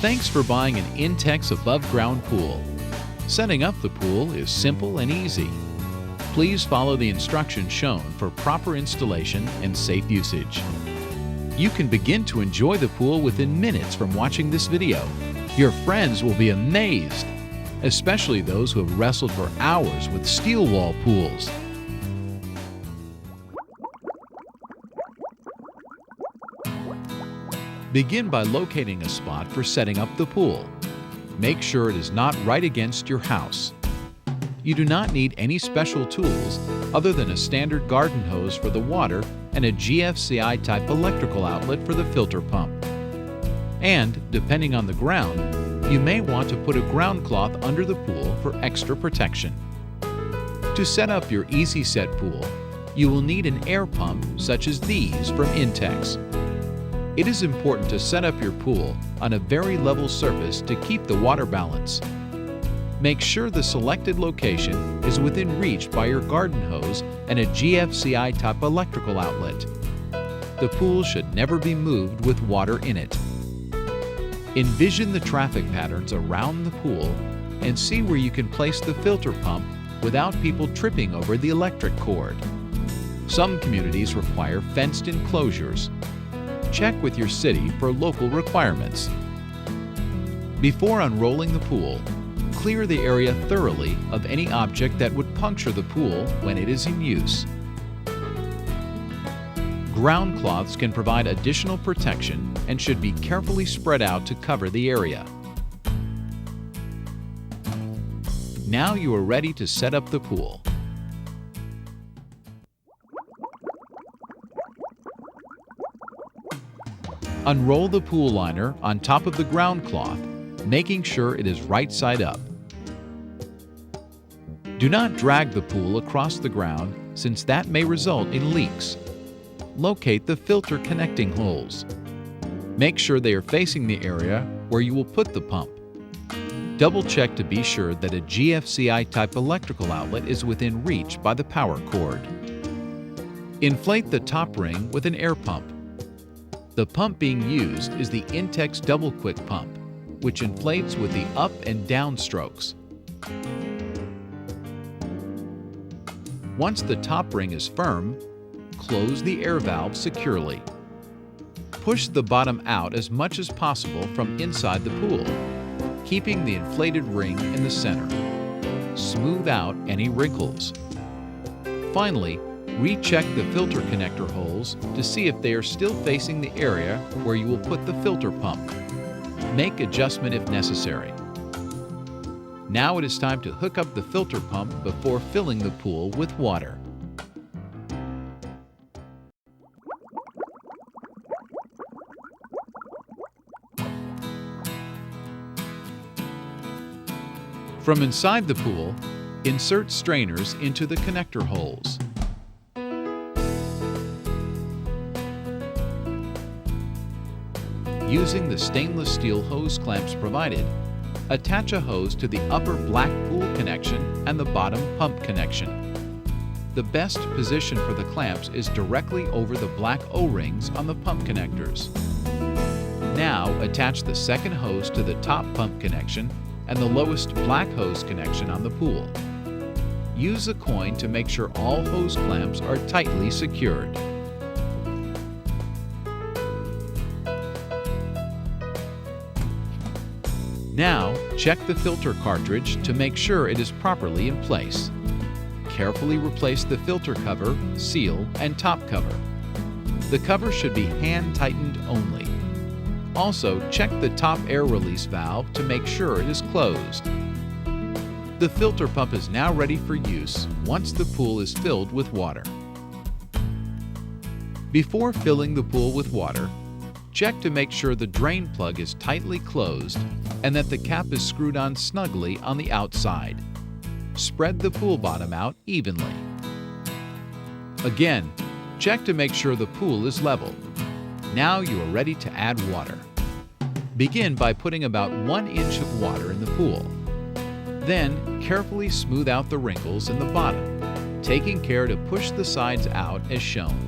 Thanks for buying an Intex above-ground pool. Setting up the pool is simple and easy. Please follow the instructions shown for proper installation and safe usage. You can begin to enjoy the pool within minutes from watching this video. Your friends will be amazed, especially those who have wrestled for hours with steel wall pools. Begin by locating a spot for setting up the pool. Make sure it is not right against your house. You do not need any special tools other than a standard garden hose for the water and a GFCI type electrical outlet for the filter pump. And, depending on the ground, you may want to put a ground cloth under the pool for extra protection. To set up your Easy Set pool, you will need an air pump such as these from Intex. It is important to set up your pool on a very level surface to keep the water balance. Make sure the selected location is within reach by your garden hose and a GFCI type electrical outlet. The pool should never be moved with water in it. Envision the traffic patterns around the pool and see where you can place the filter pump without people tripping over the electric cord. Some communities require fenced enclosures. Check with your city for local requirements. Before unrolling the pool, clear the area thoroughly of any object that would puncture the pool when it is in use. Ground cloths can provide additional protection and should be carefully spread out to cover the area. Now you are ready to set up the pool. Unroll the pool liner on top of the ground cloth, making sure it is right side up. Do not drag the pool across the ground since that may result in leaks. Locate the filter connecting holes. Make sure they are facing the area where you will put the pump. Double check to be sure that a GFCI type electrical outlet is within reach by the power cord. Inflate the top ring with an air pump. The pump being used is the Intex Double Quick Pump, which inflates with the up and down strokes. Once the top ring is firm, close the air valve securely. Push the bottom out as much as possible from inside the pool, keeping the inflated ring in the center. Smooth out any wrinkles. Finally, recheck the filter connector holes to see if they are still facing the area where you will put the filter pump. Make adjustment if necessary. Now it is time to hook up the filter pump before filling the pool with water. From inside the pool, insert strainers into the connector holes. Using the stainless steel hose clamps provided, attach a hose to the upper black pool connection and the bottom pump connection. The best position for the clamps is directly over the black O-rings on the pump connectors. Now attach the second hose to the top pump connection and the lowest black hose connection on the pool. Use a coin to make sure all hose clamps are tightly secured. Now, check the filter cartridge to make sure it is properly in place. Carefully replace the filter cover, seal, and top cover. The cover should be hand-tightened only. Also, check the top air release valve to make sure it is closed. The filter pump is now ready for use once the pool is filled with water. Before filling the pool with water, check to make sure the drain plug is tightly closed and that the cap is screwed on snugly on the outside. Spread the pool bottom out evenly. Again, check to make sure the pool is level. Now you are ready to add water. Begin by putting about 1 inch of water in the pool. Then, carefully smooth out the wrinkles in the bottom, taking care to push the sides out as shown.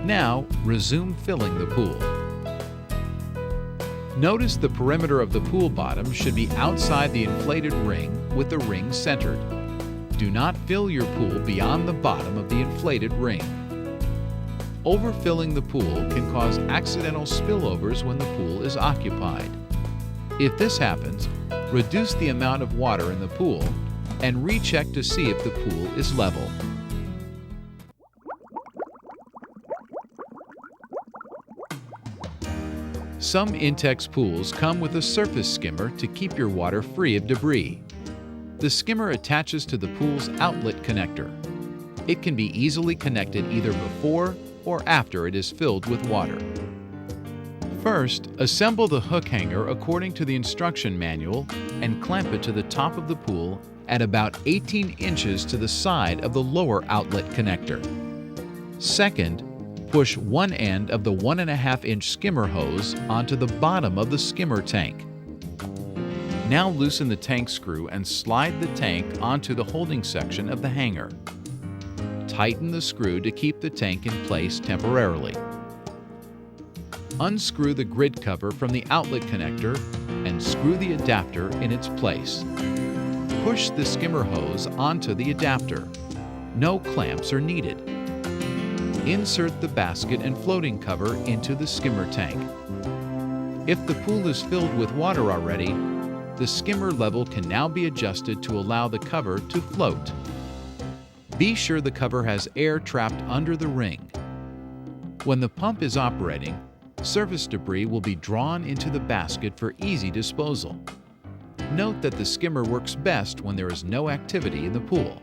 Now, resume filling the pool. Notice the perimeter of the pool bottom should be outside the inflated ring with the ring centered. Do not fill your pool beyond the bottom of the inflated ring. Overfilling the pool can cause accidental spillovers when the pool is occupied. If this happens, reduce the amount of water in the pool and recheck to see if the pool is level. Some Intex pools come with a surface skimmer to keep your water free of debris. The skimmer attaches to the pool's outlet connector. It can be easily connected either before or after it is filled with water. First, assemble the hook hanger according to the instruction manual and clamp it to the top of the pool at about 18 inches to the side of the lower outlet connector. Second, push one end of the 1.5-inch skimmer hose onto the bottom of the skimmer tank. Now loosen the tank screw and slide the tank onto the holding section of the hanger. Tighten the screw to keep the tank in place temporarily. Unscrew the grid cover from the outlet connector and screw the adapter in its place. Push the skimmer hose onto the adapter. No clamps are needed. Insert the basket and floating cover into the skimmer tank. If the pool is filled with water already, the skimmer level can now be adjusted to allow the cover to float. Be sure the cover has air trapped under the ring. When the pump is operating, surface debris will be drawn into the basket for easy disposal. Note that the skimmer works best when there is no activity in the pool.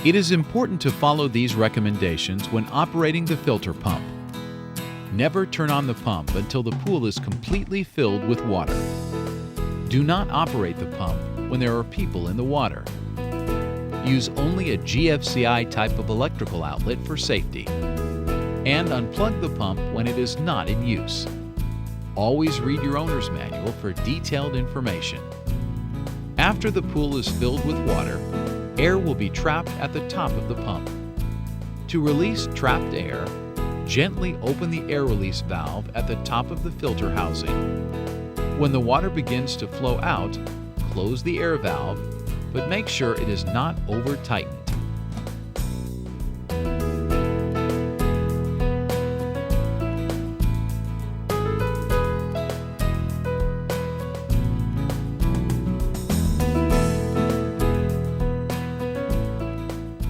It is important to follow these recommendations when operating the filter pump. Never turn on the pump until the pool is completely filled with water. Do not operate the pump when there are people in the water. Use only a GFCI type of electrical outlet for safety. And unplug the pump when it is not in use. Always read your owner's manual for detailed information. After the pool is filled with water, air will be trapped at the top of the pump. To release trapped air, gently open the air release valve at the top of the filter housing. When the water begins to flow out, close the air valve, but make sure it is not over-tightened.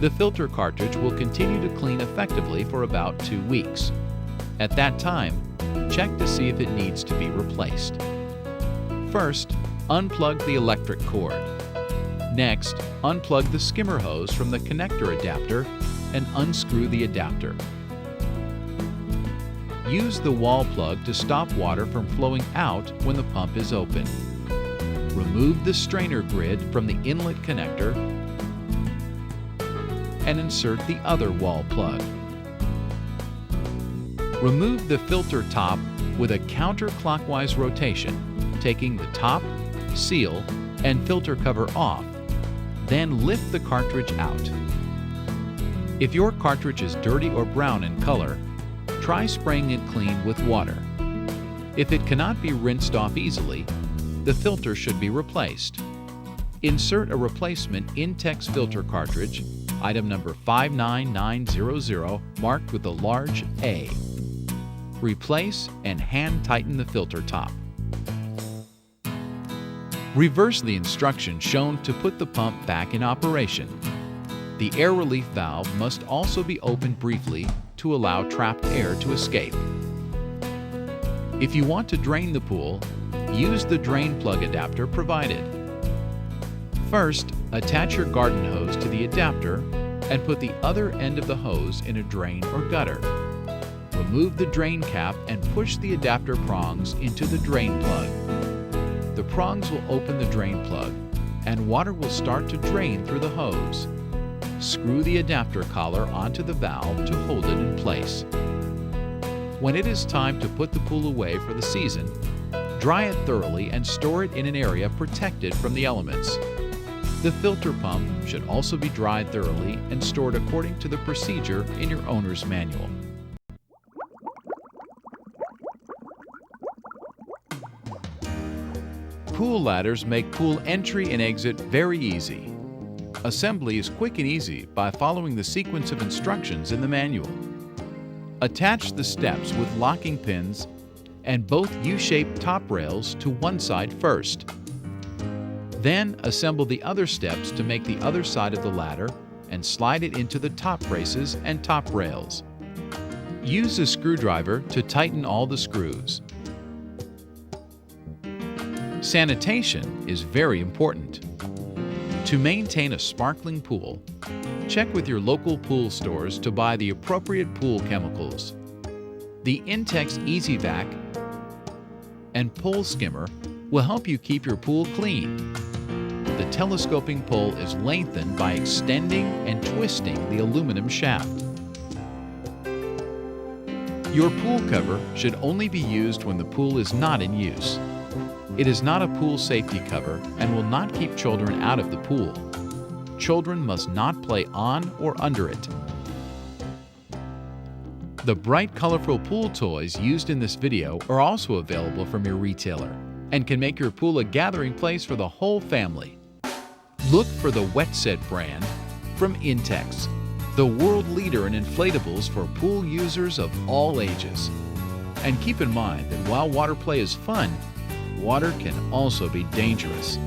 The filter cartridge will continue to clean effectively for about 2 weeks. At that time, check to see if it needs to be replaced. First, unplug the electric cord. Next, unplug the skimmer hose from the connector adapter and unscrew the adapter. Use the wall plug to stop water from flowing out when the pump is open. Remove the strainer grid from the inlet connector and insert the other wall plug. Remove the filter top with a counterclockwise rotation, taking the top, seal, and filter cover off, then lift the cartridge out. If your cartridge is dirty or brown in color, try spraying it clean with water. If it cannot be rinsed off easily, the filter should be replaced. Insert a replacement Intex filter cartridge, item number 59900, marked with a large A. Replace and hand tighten the filter top. Reverse the instructions shown to put the pump back in operation. The air relief valve must also be opened briefly to allow trapped air to escape. If you want to drain the pool, use the drain plug adapter provided. First, attach your garden hose to the adapter and put the other end of the hose in a drain or gutter. Remove the drain cap and push the adapter prongs into the drain plug. The prongs will open the drain plug and water will start to drain through the hose. Screw the adapter collar onto the valve to hold it in place. When it is time to put the pool away for the season, dry it thoroughly and store it in an area protected from the elements. The filter pump should also be dried thoroughly and stored according to the procedure in your owner's manual. Pool ladders make pool entry and exit very easy. Assembly is quick and easy by following the sequence of instructions in the manual. Attach the steps with locking pins and both U-shaped top rails to one side first. Then assemble the other steps to make the other side of the ladder and slide it into the top braces and top rails. Use a screwdriver to tighten all the screws. Sanitation is very important. To maintain a sparkling pool, check with your local pool stores to buy the appropriate pool chemicals. The Intex Easy Vac and Pole Skimmer will help you keep your pool clean. The telescoping pole is lengthened by extending and twisting the aluminum shaft. Your pool cover should only be used when the pool is not in use. It is not a pool safety cover and will not keep children out of the pool. Children must not play on or under it. The bright, colorful pool toys used in this video are also available from your retailer and can make your pool a gathering place for the whole family. Look for the Wet Set brand from Intex, the world leader in inflatables for pool users of all ages. And keep in mind that while water play is fun, water can also be dangerous.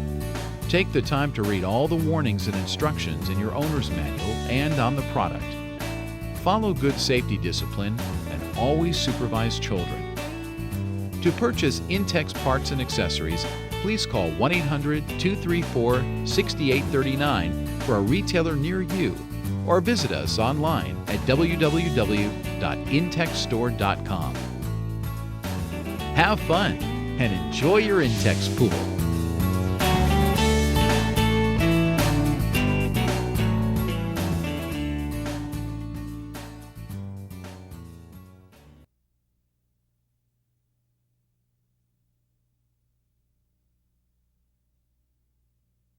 Take the time to read all the warnings and instructions in your owner's manual and on the product. Follow good safety discipline and always supervise children. To purchase Intex parts and accessories, please call 1-800-234-6839 for a retailer near you or visit us online at www.intexstore.com. Have fun and enjoy your Intex pool.